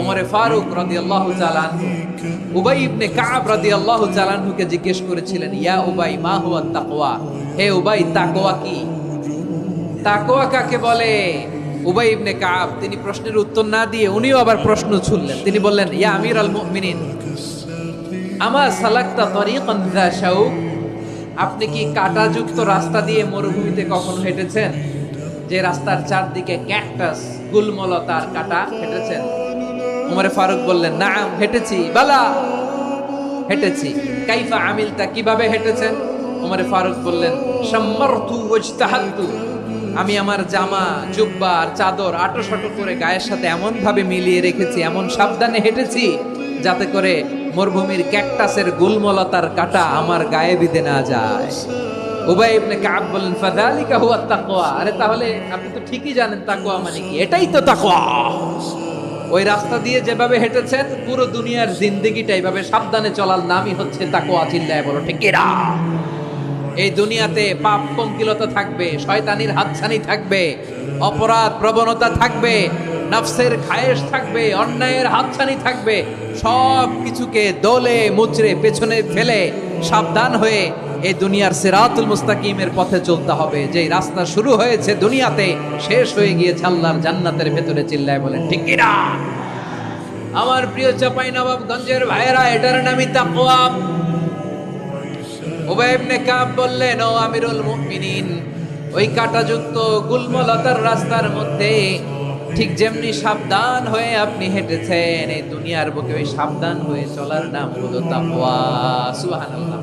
ওমরে ফারুক রাদিয়াল্লাহু তাআলা আনহু উবাই ইবনে কাব রাদিয়াল্লাহু তাআলা আনহুকে জিজ্ঞেস করেছিলেন, ইয়া উবাই মা হুয়া তাকওয়া, হে উবাই তাকওয়া কি? তাকওয়া কাকে বলে? উবাই ইবনে কাব তিনি প্রশ্নের উত্তর না দিয়ে উনিও আবার প্রশ্ন ছুড়লেন। তিনি বললেন, ইয়া আমিরাল মুমিনিন, আমা সালাকতা তরিকান যা শাউক, আপনি কি কাঁটাযুক্ত রাস্তা দিয়ে মরুভূমিতে কখনো হেঁটেছেন? যে রাস্তার চারদিকে ক্যাকটাস, গুলমলতার কাঁটা, হেঁটেছেন? উমরে ফারুক বললেন, নাম হেঁটেছি, বালা হেঁটেছি। কাইফা আমিলতা, কিভাবে হেঁটেছেন? উমরে ফারুক বললেন, শাম্মারতু ওয়াজতাহাদতু, আমি আমার জামা, জুব্বা আর চাদর আঁটো-শাটো করে গায়ের সাথে এমন ভাবে মিলিয়ে রেখেছি, এমন সাবধানে হেঁটেছি যাতে করে মরুভূমির ক্যাকটাসের গুলমলতার কাঁটা আমার গায়ে বিঁধে না যায়। উবাই ইবনে কাব বলেন, ফাযালিকা হুয়া তাকওয়া, আরে তাহলে আপনি তো ঠিকই জানেন তাকওয়া মানে কি, এটাই তো তাকওয়া। ওই রাস্তা দিয়ে যেভাবে হেঁটেছেন পুরো দুনিয়ার জিন্দেগিটা এইভাবে সাবধানে চলার নামই হচ্ছে তাকওয়া। চিল্লায় বলো ঠিক কিনা? এই দুনিয়াতে পাপ পঙ্কিলতা থাকবে, শয়তানির হাতছানি থাকবে, অপরাধ প্রবণতা থাকবে, নফসের খায়েশ থাকবে, অন্যায়ের হাতছানি থাকবে। সব কিছুকে দোলে মুচড়ে পেছনে ফেলে সাবধান হয়ে এই দুনিয়ার সিরাতুল মুস্তাকিমের পথে চলতে হবে। যেই রাস্তা শুরু হয়েছে দুনিয়াতে, শেষ হয়ে গিয়েছে আল্লাহর জান্নাতের ভেতরে। চিল্লায় বলেন ঠিক কিনা? আমার প্রিয় চাঁপাইনবাবগঞ্জের ভাইয়েরা, এটার নামই তাকওয়া। উবাই ইবনে কাব বললেন, ও আমিরুল মুমিনিন, ওই কাঁটাযুক্ত গুলমলতার রাস্তার মধ্যে ঠিক যেমনি সাবধান হয়ে আপনি হেঁটেছেন, এই দুনিয়ার বুকে ওই সাবধান হয়ে চলার নাম হলো তাকওয়া। সুবহানাল্লাহ।